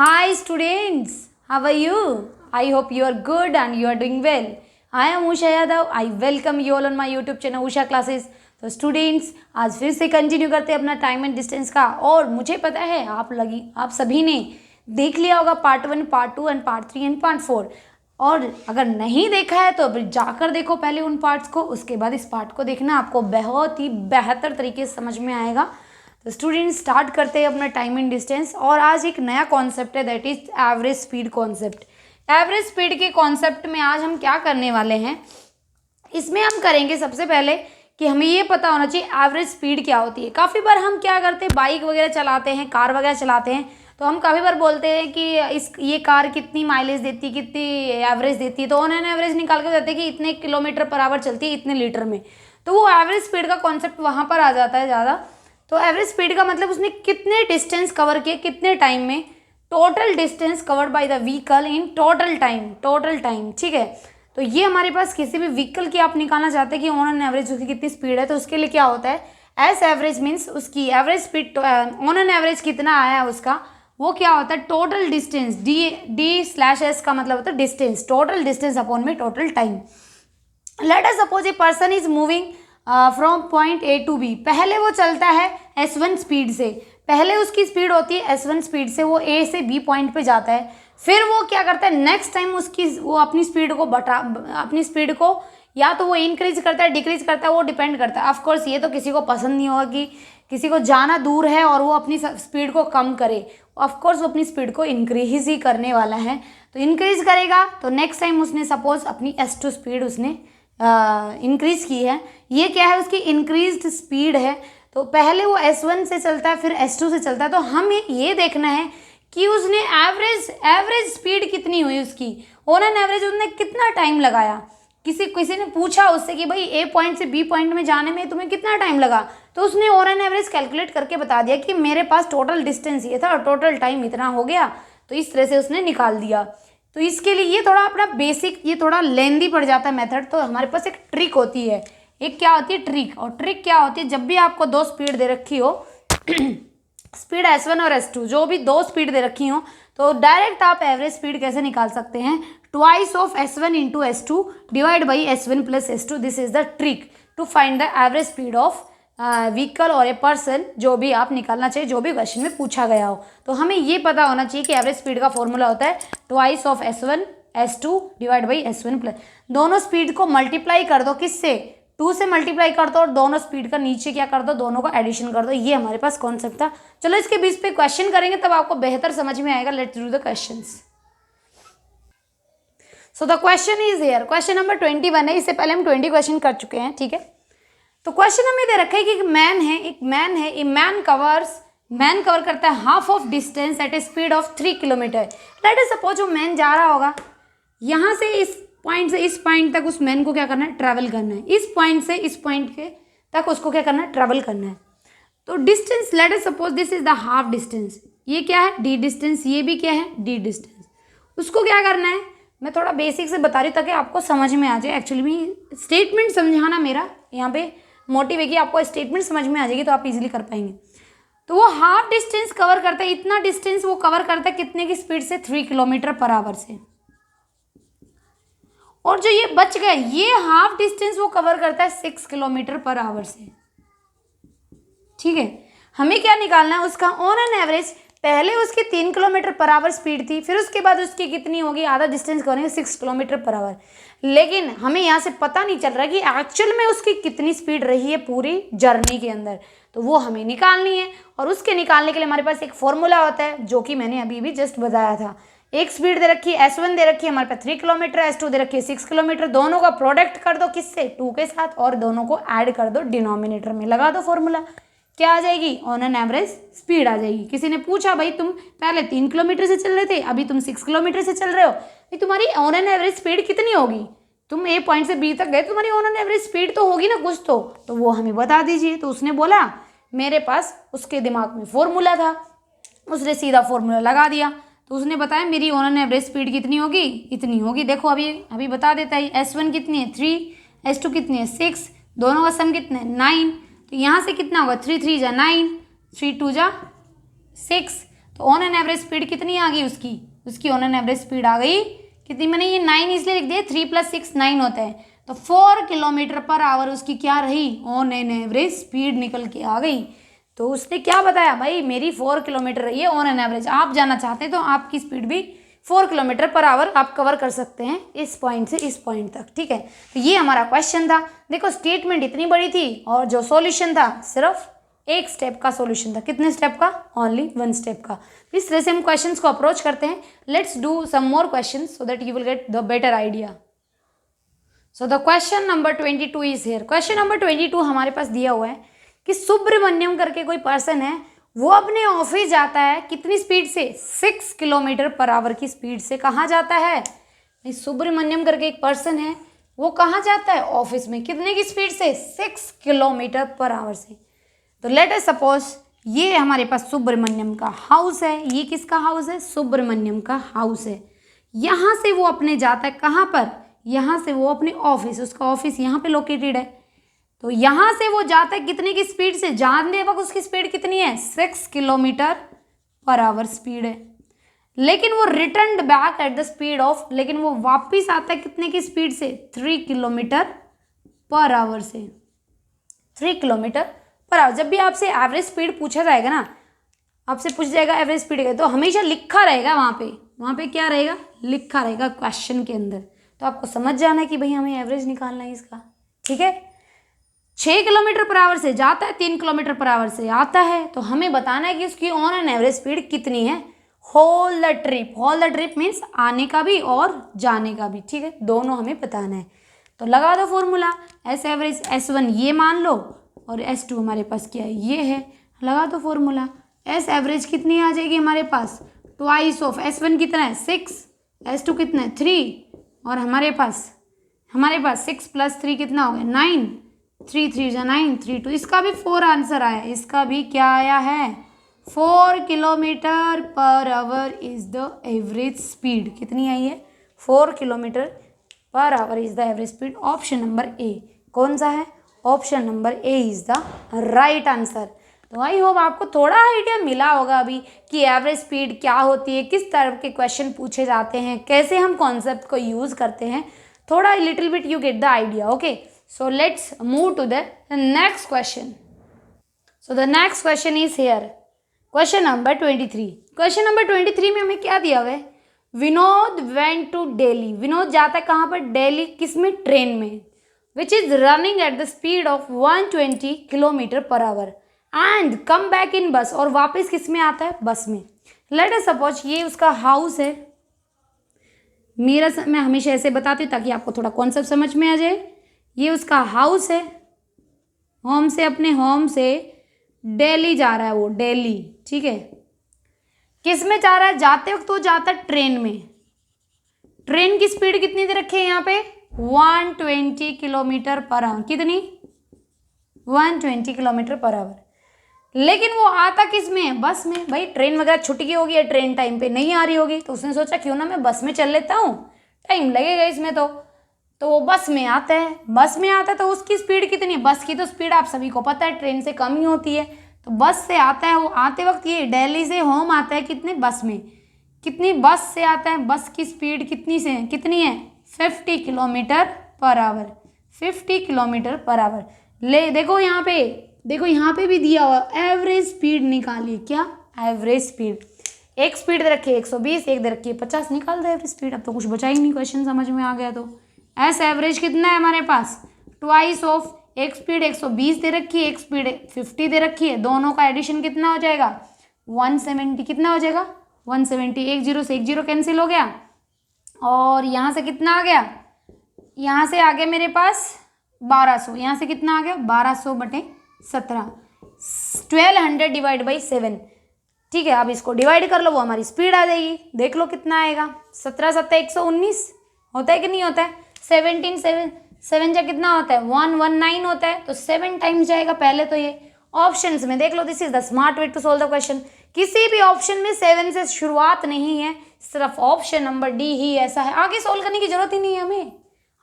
Hi students, how are you? I hope you are good and you are doing well. I am Usha Yadav. I welcome you all on my YouTube channel Usha Classes. तो students आज फिर से continue करते हैं अपना time and distance का। और मुझे पता है आप सभी ने देख लिया होगा part 1, part 2 and part 3 and part 4। और अगर नहीं देखा है तो अभी जाकर देखो पहले उन पार्ट्स को, उसके बाद इस पार्ट को देखना, आपको बहुत ही बेहतर तरीके से समझ में आएगा। तो स्टूडेंट स्टार्ट करते हैं अपना टाइम एंड डिस्टेंस। और आज एक नया कॉन्सेप्ट है, that is average speed concept. Average speed के कॉन्सेप्ट में आज हम क्या करने वाले हैं, इसमें हम करेंगे सबसे पहले कि हमें ये पता होना चाहिए एवरेज स्पीड क्या होती है। काफ़ी बार हम क्या करते हैं, बाइक वगैरह चलाते हैं, कार वगैरह चलाते हैं, तो हम काफ़ी बार बोलते हैं कि ये कार कितनी माइलेज देती है, कितनी एवरेज देती है, तो ऑन एन एवरेज निकाल के देते हैं कि इतने किलोमीटर पर आवर चलती है इतने लीटर में। तो वो एवरेज स्पीड का कॉन्सेप्ट वहाँ पर आ जाता है ज़्यादा। तो एवरेज स्पीड का मतलब उसने कितने डिस्टेंस कवर किए कितने टाइम में, total distance covered by the vehicle in total time. ठीक है, तो ये हमारे पास किसी भी व्हीकल की आप निकालना चाहते हैं कि ऑन एन एवरेज उसकी कितनी स्पीड है, तो उसके लिए क्या होता है, एस एवरेज मीन्स उसकी average speed on an average कितना आया है उसका, वो क्या होता है टोटल डिस्टेंस। D/S का मतलब होता है डिस्टेंस, टोटल डिस्टेंस अपॉन में total time. Late us suppose a person is moving from point A to B। पहले वो चलता है S1 स्पीड से, पहले उसकी स्पीड होती है S1 स्पीड से, वो A से B पॉइंट पे जाता है। फिर वो क्या करता है, नेक्स्ट टाइम वो अपनी स्पीड को या तो वो इंक्रीज करता है डिक्रीज करता है, वो डिपेंड करता है। ऑफकोर्स ये तो किसी को पसंद नहीं होगा कि किसी को जाना दूर है और वो अपनी स्पीड को कम करे। ऑफकोर्स वो अपनी स्पीड को इंक्रीज ही करने वाला है, तो इंक्रीज करेगा तो नेक्स्ट टाइम उसने सपोज अपनी S2 स्पीड उसने इंक्रीज की है। ये क्या है, उसकी इंक्रीज्ड स्पीड है। तो पहले वो S1 से चलता है फिर S2 से चलता है। तो हमें ये देखना है कि उसने एवरेज स्पीड कितनी हुई उसकी, ऑन एन एवरेज उसने कितना टाइम लगाया। किसी ने पूछा उससे कि भाई A पॉइंट से B पॉइंट में जाने में तुम्हें कितना टाइम लगा, तो उसने ऑन एन एवरेज कैलकुलेट करके बता दिया कि मेरे पास टोटल डिस्टेंस ये था और टोटल टाइम इतना हो गया। तो इस तरह से उसने निकाल दिया। तो इसके लिए ये थोड़ा अपना बेसिक, ये थोड़ा लेंदी पड़ जाता है मेथड। तो हमारे पास एक ट्रिक होती है, एक क्या होती है ट्रिक। और ट्रिक क्या होती है, जब भी आपको दो स्पीड दे रखी हो स्पीड S1 और S2 जो भी दो स्पीड दे रखी हो, तो डायरेक्ट आप एवरेज स्पीड कैसे निकाल सकते हैं, twice of S1 into S2 divide by S1 plus S2। This is the trick to find the average speed of vehicle और ए पर्सन, जो भी आप निकालना चाहिए, जो भी क्वेश्चन में पूछा गया हो। तो हमें ये पता होना चाहिए कि एवरेज स्पीड का फॉर्मूला होता है twice of S1 S2 divide by S1 plus, दोनों स्पीड को मल्टीप्लाई कर दो, किससे, 2 से मल्टीप्लाई कर दो और दोनों स्पीड का नीचे क्या कर दो, दोनों का एडिशन कर दो। ये हमारे पास कॉन्सेप्ट था। चलो इसके बीच पे क्वेश्चन करेंगे तब आपको बेहतर समझ में आएगा। Let's do the questions. So the question is here, question number 21 है। इससे पहले हम 20 क्वेश्चन कर चुके हैं, ठीक है। तो क्वेश्चन हमें दे रखा है कि एक मैन कवर करता है half of distance at a speed of 3 kilometre. Let us suppose वो मैन जा रहा होगा यहाँ से इस पॉइंट से इस पॉइंट तक, उस मैन को क्या करना है, ट्रैवल करना है। इस पॉइंट से इस पॉइंट के तक उसको क्या करना है, ट्रैवल करना है। तो distance, late us suppose this is the half distance, ये क्या है D डिस्टेंस, ये भी क्या है D डिस्टेंस। उसको क्या करना है, मैं थोड़ा बेसिक से बता रही हूँ ताकि आपको समझ में आ जाए। एक्चुअली में स्टेटमेंट समझाना मेरा यहाँ पे मोटिव है कि आपको स्टेटमेंट समझ में आ जाएगी तो आप इजीली कर पाएंगे। तो वो हाफ डिस्टेंस कवर करता है, इतना डिस्टेंस वो कवर करता है कितने की स्पीड से, 3 किलोमीटर पर आवर से। और जो ये बच गया, ये हाफ डिस्टेंस वो कवर करता है 6 किलोमीटर पर आवर से। ठीक है, हमें क्या निकालना है, उसका ऑन एन एवरेज पहले उसकी 3 किलोमीटर पर आवर स्पीड थी, फिर उसके बाद उसकी कितनी होगी, आधा डिस्टेंस करेंगे 6 किलोमीटर पर आवर। लेकिन हमें यहाँ से पता नहीं चल रहा कि एक्चुअल में उसकी कितनी स्पीड रही है पूरी जर्नी के अंदर, तो वो हमें निकालनी है। और उसके निकालने के लिए हमारे पास एक फॉर्मूला होता है जो कि मैंने अभी भी जस्ट बताया था। एक स्पीड दे रखी है S1 दे रखी है हमारे पास 3 किलोमीटर, S2 दे रखी है 6 किलोमीटर। दोनों का प्रोडक्ट कर दो किससे, 2 के साथ, और दोनों को ऐड कर दो डिनोमिनेटर में, लगा दो फॉर्मूला, क्या आ जाएगी, ऑन एन एवरेज स्पीड आ जाएगी। किसी ने पूछा भाई तुम पहले 3 किलोमीटर से चल रहे थे, अभी तुम 6 किलोमीटर से चल रहे हो, भाई तुम्हारी ऑन एन एवरेज स्पीड कितनी होगी, तुम A पॉइंट से B तक गए, तुम्हारी ऑन एन एवरेज स्पीड तो होगी ना कुछ तो वो हमें बता दीजिए। तो उसने बोला मेरे पास, उसके दिमाग में फॉर्मूला था, उसने सीधा फॉर्मूला लगा दिया। तो उसने बताया मेरी ऑन एन एवरेज स्पीड कितनी होगी, इतनी होगी। देखो अभी बता देता है, S1 कितनी है 3, S2 कितनी है 6, दोनों का सम कितना है 9। तो यहाँ से कितना होगा, 3 3 जा 9, 3 2 जा 6, तो ऑन एन एवरेज स्पीड कितनी आ गई उसकी ऑन एन एवरेज स्पीड आ गई कितनी। मैंने ये 9 इसलिए लिख दिया, 3 + 6 9 होता है, तो 4 किलोमीटर पर आवर उसकी क्या रही, ऑन एन एवरेज स्पीड निकल के आ गई। तो उसने क्या बताया भाई, मेरी 4 किलोमीटर रही है ऑन एन एवरेज। आप जाना चाहते हैं तो आपकी स्पीड भी 4 किलोमीटर पर आवर आप कवर कर सकते हैं इस पॉइंट से इस पॉइंट तक, ठीक है। तो ये हमारा क्वेश्चन था। देखो स्टेटमेंट इतनी बड़ी थी और जो सॉल्यूशन था सिर्फ एक स्टेप का सॉल्यूशन था। कितने स्टेप का, ओनली 1 स्टेप का। इस तरह से हम क्वेश्चंस को अप्रोच करते हैं। Let's do some more questions so that you will get the better idea. So the question number 22 is here. Question number 22 हमारे पास दिया हुआ है कि सुब्रमण्यम करके कोई पर्सन है, वो अपने ऑफिस जाता है कितनी स्पीड से, 6 किलोमीटर पर आवर की स्पीड से। कहाँ जाता है, सुब्रमण्यम करके एक पर्सन है, वो कहाँ जाता है, ऑफिस में, कितने की स्पीड से, 6 किलोमीटर पर आवर से। तो लेट अस सपोज ये हमारे पास सुब्रमण्यम का हाउस है। ये किसका हाउस है, सुब्रमण्यम का हाउस है। यहाँ से वो अपने जाता है कहाँ पर, यहाँ से वो अपने ऑफिस, उसका ऑफिस यहाँ पे लोकेटेड है। तो यहाँ से वो जाता है कितने की स्पीड से, जानने वक्त उसकी स्पीड कितनी है, 6 किलोमीटर पर आवर स्पीड है। लेकिन वो return back at the speed of, लेकिन वो वापिस आता है कितने की स्पीड से, 3 किलोमीटर पर आवर से, 3 किलोमीटर पर आवर। जब भी आपसे एवरेज स्पीड पूछा जाएगा ना, आपसे पूछ जाएगा एवरेज स्पीड है, तो हमेशा लिखा रहेगा वहाँ पे क्या रहेगा, लिखा रहेगा क्वेश्चन के अंदर। तो आपको समझ जाना है कि भाई हमें एवरेज निकालना है इसका, ठीक है। 6 किलोमीटर पर आवर से जाता है, 3 किलोमीटर पर आवर से आता है, तो हमें बताना है कि उसकी ऑन एन एवरेज स्पीड कितनी है whole the trip. Whole the trip means आने का भी और जाने का भी, ठीक है, दोनों हमें बताना है। तो लगा दो फॉर्मूला, एस एवरेज S1 ये मान लो और S2 हमारे पास क्या है, ये है। लगा दो फॉर्मूला, एस एवरेज कितनी आ जाएगी हमारे पास, ट्वाइस ऑफ S1 कितना है 6, S2 कितना है 3, और हमारे पास 6 + 3 कितना हो गया 9, 3 3 जा 9, 3 2, इसका भी 4 आंसर आया। इसका भी क्या आया है, 4 kilometre per hour is the average speed. कितनी आई है, 4 kilometre per hour is the average speed. Option number A कौन सा है, option number A is the right answer. तो आई होप आपको थोड़ा आइडिया मिला होगा अभी कि एवरेज स्पीड क्या होती है, किस तरह के क्वेश्चन पूछे जाते हैं, कैसे हम कॉन्सेप्ट को यूज़ करते हैं। थोड़ा little bit you get the idea, okay. So let's move to the next question. So the next question is here. Question number 23. Question number 23 में हमें क्या दिया हुआ है, Vinod went to Delhi. Vinod जाता है कहाँ पर, दिल्ली, किस में, ट्रेन में, which is running at the speed of 120 kilometre per hour and come back in bus. और वापस किस में आता है, बस में। Let us suppose ये उसका हाउस है। मैं हमेशा ऐसे बताती हूँ ताकि आपको थोड़ा कॉन्सेप्ट समझ में आ जाए। ये उसका हाउस है, होम से, अपने होम से दिल्ली जा रहा है वो, दिल्ली, ठीक है। किस में जा रहा है, जाते वक्त वो जाता है ट्रेन में। ट्रेन की स्पीड कितनी दे रखी है यहाँ पे, 120 किलोमीटर पर आवर। कितनी, 120 किलोमीटर पर आवर। लेकिन वो आता किस में, बस में। भाई ट्रेन वगैरह छुट गई होगी या ट्रेन टाइम पे नहीं आ रही होगी, तो उसने सोचा क्यों ना मैं बस में चल लेता हूँ, टाइम लगेगा इसमें। तो वो बस में आता है। बस में आता है तो उसकी स्पीड कितनी है, बस की तो स्पीड आप सभी को पता है ट्रेन से कम ही होती है। तो बस से आता है वो, आते वक्त ये दिल्ली से होम आता है कितने, बस में। कितनी, बस से आता है, बस की स्पीड कितनी है 50 kilometre per hour, 50 kilometre per hour. देखो यहाँ पे भी दिया हुआ एवरेज स्पीड निकालिए। क्या, एवरेज स्पीड। एक स्पीड दे रखी है 120, एक दे रखी है 50, निकाल दो एवरेज स्पीड। अब तो कुछ बचा ही नहीं, क्वेश्चन समझ में आ गया। तो एस एवरेज कितना है हमारे पास, ट्वाइस ऑफ, एक स्पीड 120 दे रखी है, एक स्पीड 50 दे रखी है, दोनों का एडिशन कितना हो जाएगा 170। कितना हो जाएगा 170। 1 0 से 1 0 कैंसिल हो गया, और यहाँ से कितना आ गया, यहाँ से आ गया मेरे पास 1200। यहाँ से कितना आ गया 1200/17, 1200 डिवाइड बाई 7, ठीक है। अब इसको डिवाइड कर लो, वो हमारी स्पीड आ जाएगी। देख लो कितना आएगा, 17 7 119 होता है कि नहीं होता है। 17 7 जा कितना होता है 119 होता है, तो 7 टाइम्स जाएगा पहले। तो ये ऑप्शंस में देख लो, this is the smart way to solve the question. किसी भी ऑप्शन में 7 से शुरुआत नहीं है, सिर्फ ऑप्शन नंबर डी ही ऐसा है। आगे सोल्व करने की जरूरत ही नहीं है, हमें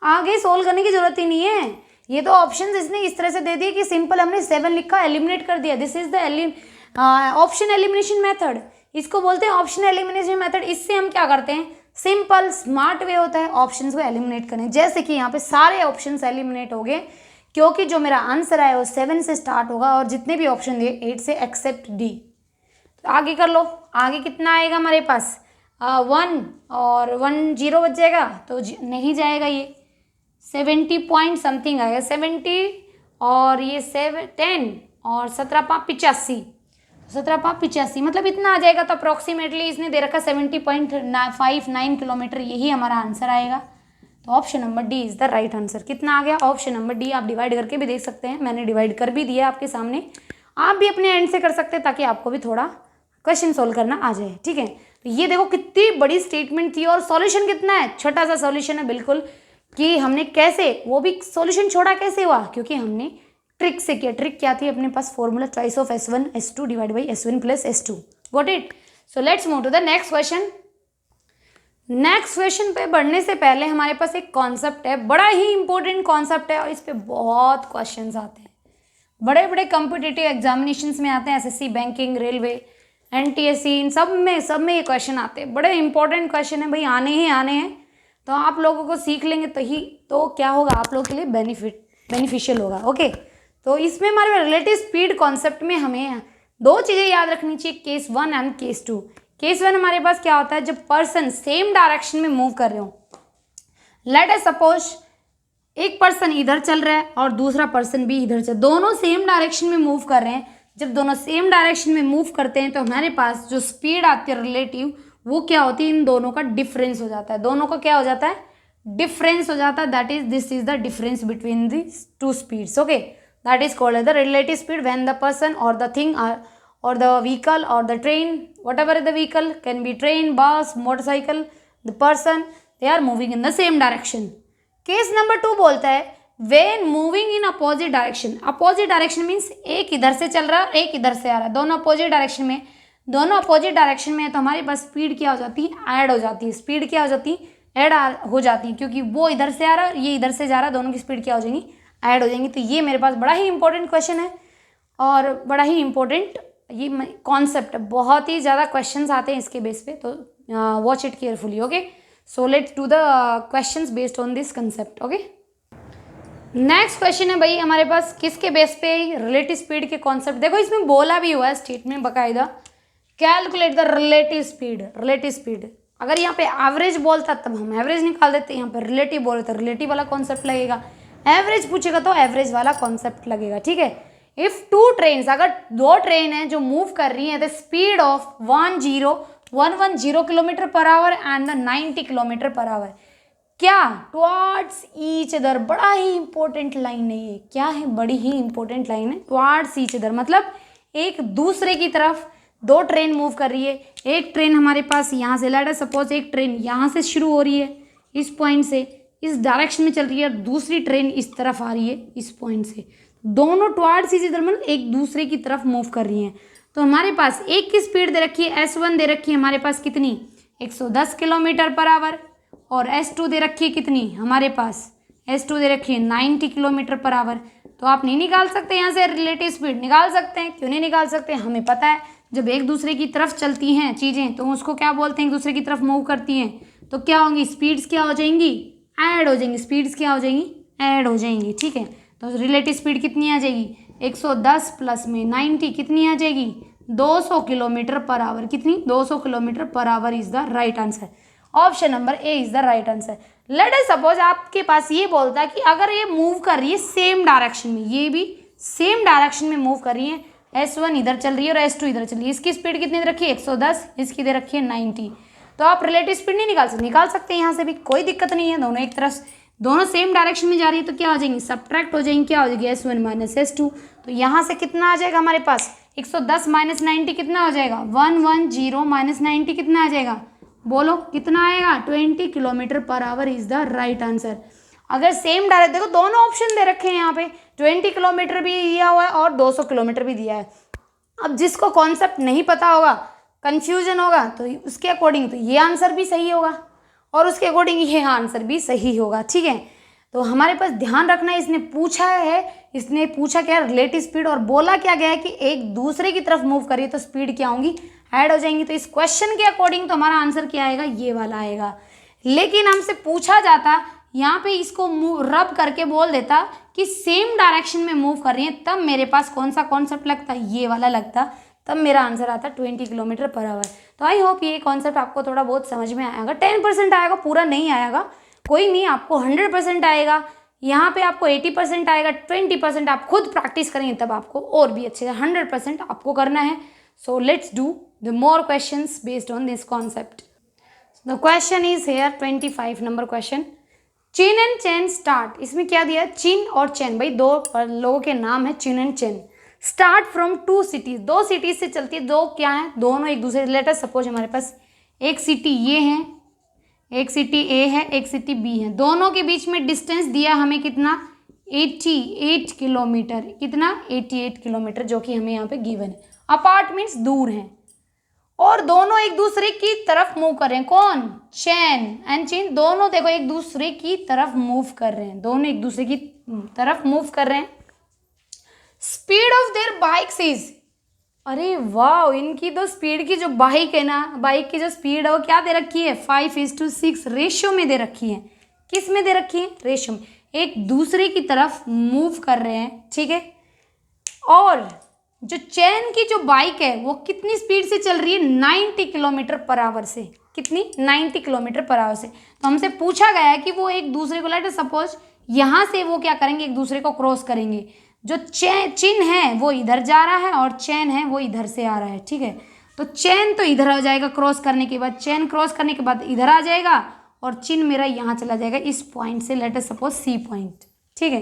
आगे सोल्व करने की जरूरत ही नहीं है। ये तो ऑप्शन इसने इस तरह से दे दिए कि सिंपल हमने 7 लिखा, एलिमिनेट कर दिया। This is the option elimination method. इसको बोलते हैं ऑप्शन एलिमिनेशन मेथड। इससे हम क्या करते हैं, सिंपल स्मार्ट वे होता है ऑप्शंस को एलिमिनेट करने। जैसे कि यहाँ पे सारे ऑप्शंस एलिमिनेट हो गए, क्योंकि जो मेरा आंसर आया वो 7 से स्टार्ट होगा और जितने भी ऑप्शन दिए 8 से एक्सेप्ट डी। तो आगे कर लो, आगे कितना आएगा हमारे पास 1 और 1 0 बच जाएगा, तो नहीं जाएगा, ये 70 पॉइंट समथिंग आएगा, 70 और ये 10 और 17 5 85, 17 5 85 मतलब इतना आ जाएगा। तो अप्रॉक्सीमेटली इसने दे रखा 70.59 किलोमीटर, यही हमारा आंसर आएगा। तो option number D is the right answer. कितना आ गया, ऑप्शन नंबर डी। आप डिवाइड करके भी देख सकते हैं, मैंने डिवाइड कर भी दिया आपके सामने, आप भी अपने एंड से कर सकते हैं ताकि आपको भी थोड़ा क्वेश्चन सोल्व करना आ जाए, ठीक है। तो ये देखो कितनी बड़ी स्टेटमेंट थी और सॉल्यूशन कितना है, छोटा सा सॉल्यूशन है बिल्कुल, कि हमने कैसे, वो भी सॉल्यूशन छोड़ा कैसे हुआ, क्योंकि हमने ट्रिक से किया। ट्रिक क्या थी, अपने पास formula twice of S1 S2 divide by S1 plus S2। Got it. So let's move to the next question. Next question पे बढ़ने से पहले हमारे पास एक कॉन्सेप्ट है, बड़ा ही इंपॉर्टेंट कॉन्सेप्ट है और इस पे बहुत क्वेश्चंस आते हैं, बड़े बड़े कॉम्पिटिटिव एग्जामिनेशंस में आते हैं, SSC, बैंकिंग, रेलवे, NTSC, इन सब में ये क्वेश्चन आते हैं। बड़े इंपॉर्टेंट क्वेश्चन है भाई, आने ही आने हैं। तो आप लोगों को सीख लेंगे तो क्या होगा, आप लोगों के लिए बेनिफिशियल होगा। ओके, तो इसमें हमारे रिलेटिव स्पीड कॉन्सेप्ट में हमें 2 चीज़ें याद रखनी चाहिए, केस 1 एंड केस 2। केस 1 हमारे पास क्या होता है, जब पर्सन सेम डायरेक्शन में मूव कर रहे हो। लेट अस सपोज एक पर्सन इधर चल रहा है और दूसरा पर्सन भी इधर चल, दोनों सेम डायरेक्शन में मूव कर रहे हैं। जब दोनों सेम डायरेक्शन में मूव करते हैं तो हमारे पास जो स्पीड आती है रिलेटिव, वो क्या होती है, इन दोनों का डिफरेंस हो जाता है। दोनों का क्या हो जाता है, डिफरेंस हो जाता है। This is the difference between this 2 speeds. Okay, that is called the relative speed when the person और the thing or the vehicle or the train, whatever the vehicle, can be train, bus, motorcycle, the person, they are moving in the same direction. Case number 2 बोलता है when moving in opposite direction. Opposite direction means एक इधर से चल रहा है और एक इधर से आ रहा है, दोनों अपोजिट डायरेक्शन में। दोनों अपोजिट डायरेक्शन में है तो हमारे पास स्पीड क्या हो जाती है, ऐड हो जाती है। स्पीड क्या हो जाती है, ऐड हो जाती है, क्योंकि वो इधर से आ रहा है, ये इधर से जा रहा है, दोनों की स्पीड क्या हो जाएंगी, ऐड हो जाएंगी। तो ये मेरे पास बड़ा ही इंपॉर्टेंट क्वेश्चन है और बड़ा ही इंपॉर्टेंट ये कॉन्सेप्ट है, बहुत ही ज़्यादा क्वेश्चंस आते हैं इसके बेस पे, तो watch it carefully. Okay, so let's do the questions based on this concept. Okay, next question है भाई हमारे पास किसके बेस पे, रिलेटिव स्पीड के कॉन्सेप्ट। देखो इसमें बोला भी हुआ है स्टेटमेंट बकायदा, calculate the relative speed. Relative speed अगर यहाँ पे एवरेज बोलता तब हम एवरेज निकाल देते, यहाँ पे रिलेटिव बोले तो रिलेटिव वाला कॉन्सेप्ट लगेगा, एवरेज पूछेगा तो एवरेज वाला कॉन्सेप्ट लगेगा, ठीक है। इफ 2 ट्रेन्स, अगर 2 ट्रेन है जो मूव कर रही है, the speed of 110 kilometre per hour and the 90 kilometre per hour, क्या टुवार्ड्स ईच अदर। बड़ा ही इंपॉर्टेंट लाइन है ये, क्या है, बड़ी ही इंपॉर्टेंट लाइन है। टुवार्ड्स ईच अदर मतलब एक दूसरे की तरफ 2 ट्रेन मूव कर रही है। एक ट्रेन हमारे पास यहाँ से, लेट अस सपोज एक ट्रेन यहाँ से शुरू हो रही है, इस पॉइंट से इस डायरेक्शन में चल रही है, और दूसरी ट्रेन इस तरफ आ रही है इस पॉइंट से, दोनों टुवार्ड्स इसी तरह मतलब एक दूसरे की तरफ मूव कर रही हैं। तो हमारे पास एक की स्पीड दे रखी है S1 दे रखी है हमारे पास कितनी, 110 किलोमीटर पर आवर, और S2 दे रखी है कितनी हमारे पास, S2 दे रखी है 90 किलोमीटर पर आवर। तो आप नहीं निकाल सकते यहाँ से रिलेटिव स्पीड, निकाल सकते हैं, क्यों नहीं निकाल सकते, हमें पता है जब एक दूसरे की तरफ चलती हैं चीज़ें तो उसको क्या बोलते हैं, एक दूसरे की तरफ मूव करती हैं, तो क्या होंगी, स्पीड्स क्या हो जाएंगी, ऐड हो जाएंगी। स्पीड्स क्या हो जाएंगी, ऐड हो जाएंगी, ठीक है। तो रिलेटिव स्पीड कितनी आ जाएगी, 110 प्लस में 90 कितनी आ जाएगी, 200 किलोमीटर पर आवर। कितनी, 200 kilometre per hour is the right answer. Option number A is the right answer. Late us suppose आपके पास ये बोलता है कि अगर ये मूव कर रही है सेम डायरेक्शन में, ये भी सेम डायरेक्शन में मूव कर रही है, S1 इधर चल रही है और S2 इधर चल रही है, इसकी स्पीड कितनी दे रखी है, 110, इसकी दे रखी है 90। तो आप रिलेटिव स्पीड नहीं निकाल सकते यहाँ से भी, कोई दिक्कत नहीं है, दोनों एक तरफ, दोनों सेम डायरेक्शन में जा रही है, तो क्या हो जाएंगी, सब्ट्रैक्ट हो जाएंगी, क्या हो जाएगी, S1 माइनस S2। तो यहाँ से कितना आ जाएगा हमारे पास, 110 माइनस 90 कितना हो जाएगा, 110 माइनस 90 कितना आ जाएगा, बोलो कितना आएगा, 20 kilometre per hour is the right answer. अगर सेम डायरेक्ट, देखो दोनों ऑप्शन दे रखे हैं यहाँ पे, 20 किलोमीटर भी दिया हुआ है और 200 किलोमीटर भी दिया है। अब जिसको कॉन्सेप्ट नहीं पता होगा, कंफ्यूजन होगा, तो उसके अकॉर्डिंग तो ये आंसर भी सही होगा और उसके अकॉर्डिंग ये आंसर भी सही होगा, ठीक है। तो हमारे पास ध्यान रखना है, इसने पूछा क्या, रिलेटिव स्पीड, और बोला क्या गया है कि एक दूसरे की तरफ मूव करिए तो स्पीड क्या होंगी, ऐड हो जाएंगी। तो इस क्वेश्चन के अकॉर्डिंग तो हमारा आंसर क्या आएगा, ये वाला आएगा। लेकिन हमसे पूछा जाता यहाँ पे इसको रब करके बोल देता कि सेम डायरेक्शन में मूव कर रही है, तब मेरे पास कौन सा कॉन्सेप्ट लगता, ये वाला लगता, तब मेरा आंसर आता 20 किलोमीटर पर आवर। तो आई होप ये कॉन्सेप्ट आपको थोड़ा बहुत समझ में आएगा। 10% आएगा, पूरा नहीं आएगा, कोई नहीं, आपको 100% आएगा, यहाँ पे आपको 80% आएगा, 20% आप खुद प्रैक्टिस करेंगे तब आपको और भी अच्छे से 100% आपको करना है। So let's do the more questions based on this concept. The question is here 25 number question. Chin and चैन स्टार्ट, इसमें क्या दिया, चिन और चैन, भाई दो लोगों के नाम है चिन एंड चैन। स्टार्ट फ्रॉम 2 सिटीज, 2 सिटीज से चलती है, दो क्या है, दोनों एक दूसरे, लेट अस सपोज हमारे पास एक सिटी ये है, एक सिटी ए है, एक सिटी बी है, दोनों के बीच में डिस्टेंस दिया हमें कितना, 88 किलोमीटर, कितना 88 किलोमीटर, जो कि हमें यहाँ पे गिवन है। अपार्ट मीन्स दूर हैं, और दोनों एक दूसरे की तरफ मूव कर रहे हैं, कौन, चैन एंड चिन, दोनों देखो एक दूसरे की तरफ मूव कर रहे हैं, दोनों एक दूसरे की तरफ मूव कर रहे हैं। Speed of their bikes is, अरे वाह, इनकी तो स्पीड की जो बाइक है ना, बाइक की जो स्पीड है वो क्या दे रखी है, 5:6 रेशियो में दे रखी है। किस में दे रखी है, रेशियो में, एक दूसरे की तरफ मूव कर रहे हैं, ठीक है। और जो चैन की जो बाइक है वो कितनी स्पीड से चल रही है, 90 किलोमीटर पर आवर से, कितनी, 90 किलोमीटर पर आवर से। तो हमसे पूछा गया है कि वो एक दूसरे को, लेट सपोज यहाँ से वो क्या करेंगे, एक दूसरे को क्रॉस करेंगे। जो चिन है वो इधर जा रहा है और चैन है वो इधर से आ रहा है, ठीक है। तो चैन तो इधर आ जाएगा क्रॉस करने के बाद, चैन क्रॉस करने के बाद इधर आ जाएगा, और चिन मेरा यहाँ चला जाएगा इस पॉइंट से, let us suppose C point, ठीक है।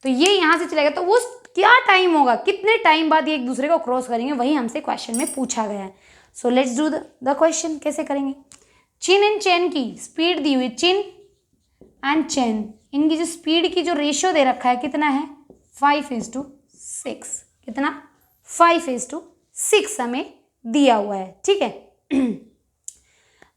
तो ये यहाँ से चलेगा, तो वो क्या टाइम होगा, कितने टाइम बाद ये एक दूसरे को क्रॉस करेंगे, वही हमसे क्वेश्चन में पूछा गया है। So let's do the question, कैसे करेंगे। चिन एंड चैन की स्पीड दी हुई, चिन एंड चैन, इनकी जो स्पीड की जो रेशियो दे रखा है कितना है, 5:6, कितना, 5:6 हमें दिया हुआ है, ठीक है।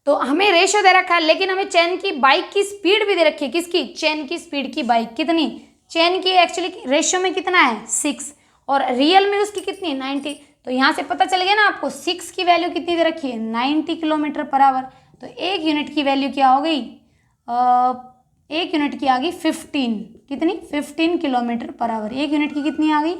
तो हमें रेशियो दे रखा है, लेकिन हमें चैन की बाइक की स्पीड भी दे रखी है, किसकी, चैन की स्पीड की बाइक कितनी, चैन की एक्चुअली रेशियो में कितना है 6, और रियल में उसकी कितनी, 90। तो यहाँ से पता चल गया ना आपको, 6 की वैल्यू कितनी दे रखी है, 90 किलोमीटर पर आवर। तो एक यूनिट की वैल्यू क्या हो गई, एक यूनिट की आ गई 15, कितनी, 15 किलोमीटर पर आवर। एक यूनिट की कितनी आ गई,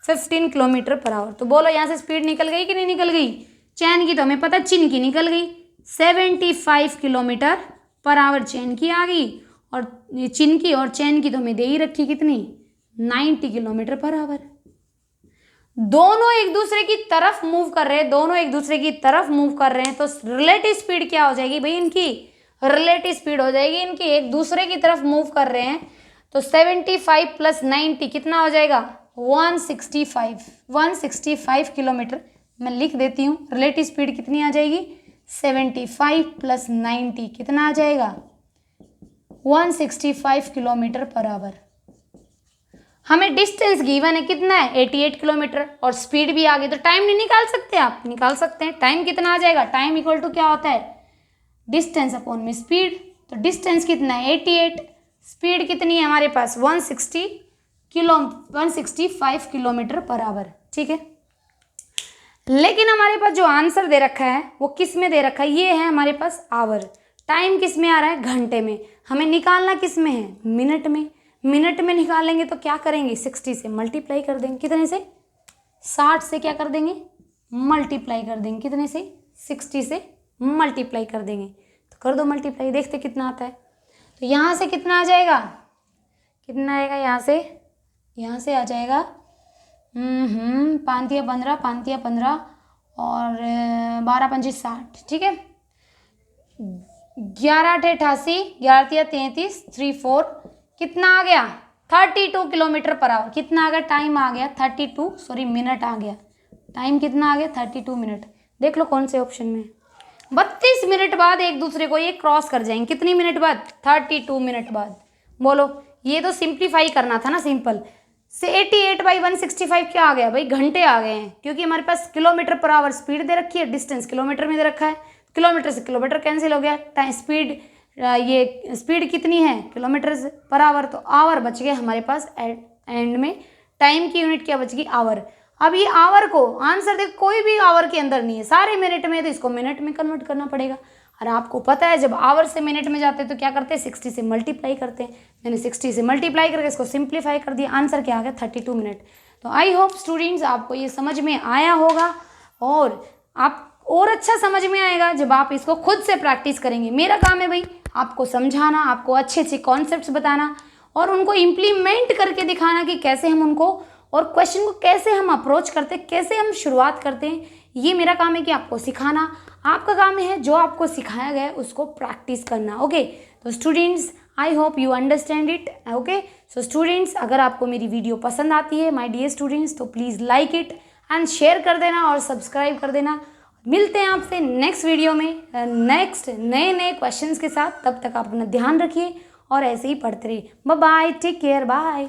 15 किलोमीटर पर आवर। तो बोलो यहाँ से स्पीड निकल गई कि नहीं निकल गई, चैन की तो हमें पता, चिन की निकल गई, 75 किलोमीटर पर आवर चैन की आ गई, और चिन की और चैन की तो हमें दे ही रखी कितनी, 90 किलोमीटर पर आवर। दोनों एक दूसरे की तरफ मूव कर रहे हैं, दोनों एक दूसरे की तरफ मूव कर रहे हैं, तो रिलेटिव स्पीड क्या हो जाएगी भाई, इनकी रिलेटिव स्पीड हो जाएगी इनकी, एक दूसरे की तरफ मूव कर रहे हैं। तो 75 + 90 कितना हो जाएगा, 165 किलोमीटर। मैं लिख देती हूँ, रिलेटिव स्पीड कितनी आ जाएगी, 75 + 90 कितना आ जाएगा, 165 किलोमीटर पर आवर। हमें डिस्टेंस गिवन है कितना है, 88 किलोमीटर, और स्पीड भी आ गई, तो टाइम नहीं निकाल सकते, आप निकाल सकते हैं। टाइम कितना आ जाएगा, टाइम इक्वल टू क्या होता है, डिस्टेंस अपॉन में स्पीड। तो डिस्टेंस कितना है 88, स्पीड कितनी है हमारे पास 165 किलोमीटर पर आवर, ठीक है। लेकिन हमारे पास जो आंसर दे रखा है वो किस में दे रखा है, ये है हमारे पास आवर। टाइम किस में आ रहा है, घंटे में। हमें निकालना किस में है, मिनट में। मिनट में निकालेंगे तो क्या करेंगे, 60 से मल्टीप्लाई कर देंगे, कितने से, 60 से क्या कर देंगे, मल्टीप्लाई कर देंगे, कितने से, 60 से मल्टीप्लाई कर देंगे। तो कर दो मल्टीप्लाई, देखते कितना आता है। तो यहाँ से कितना आ जाएगा, कितना आएगा, यहाँ से आ जाएगा 5 या 15 और 12 5 60, ठीक है। 11 8 88, 11 या 33, 3 4, कितना आ गया 32 किलोमीटर पर आवर। कितना आ गया, टाइम आ गया 32, मिनट आ गया। टाइम कितना आ गया 32 मिनट। देख लो कौन से ऑप्शन में, 32 मिनट बाद एक दूसरे को ये क्रॉस कर जाएंगे। कितनी मिनट बाद, 32 मिनट बाद। बोलो, ये तो सिंप्लीफाई करना था ना, सिंपल से 88/165 क्या आ गया भाई, घंटे आ गए हैं, क्योंकि हमारे पास किलोमीटर पर आवर स्पीड दे रखी है, डिस्टेंस किलोमीटर में दे रखा है। किलोमीटर से किलोमीटर कैंसिल हो गया, टाइम स्पीड, ये स्पीड कितनी है किलोमीटर पर आवर, तो आवर बच गया हमारे पास एंड में। टाइम की यूनिट क्या बच गई, आवर। अब ये आवर को आंसर देख कोई भी आवर के अंदर नहीं है, सारे मिनट में है, तो इसको मिनट में कन्वर्ट करना पड़ेगा। और आपको पता है जब आवर से मिनट में जाते हैं तो क्या करते हैं, 60 से मल्टीप्लाई करते हैं। मैंने 60 से मल्टीप्लाई करके इसको सिंप्लीफाई कर दिया, आंसर क्या आ गया 32 मिनट। तो आई होप स्टूडेंट्स आपको ये समझ में आया होगा, और आप और अच्छा समझ में आएगा जब आप इसको खुद से प्रैक्टिस करेंगे। मेरा काम है भाई आपको समझाना, आपको अच्छे अच्छे कॉन्सेप्ट्स बताना और उनको इम्प्लीमेंट करके दिखाना कि कैसे हम उनको और क्वेश्चन को कैसे हम अप्रोच करते हैं, कैसे हम शुरुआत करते हैं। ये मेरा काम है कि आपको सिखाना, आपका काम है जो आपको सिखाया गया है उसको प्रैक्टिस करना। ओके, तो students I hope you understand it. Okay, so students अगर आपको मेरी वीडियो पसंद आती है माय डियर स्टूडेंट्स, तो please like it and share कर देना और सब्सक्राइब कर देना। मिलते हैं आपसे नेक्स्ट वीडियो में नेक्स्ट नए नए क्वेश्चंस के साथ। तब तक आप अपना ध्यान रखिए और ऐसे ही पढ़ते रहिए। Bye bye, take care, bye.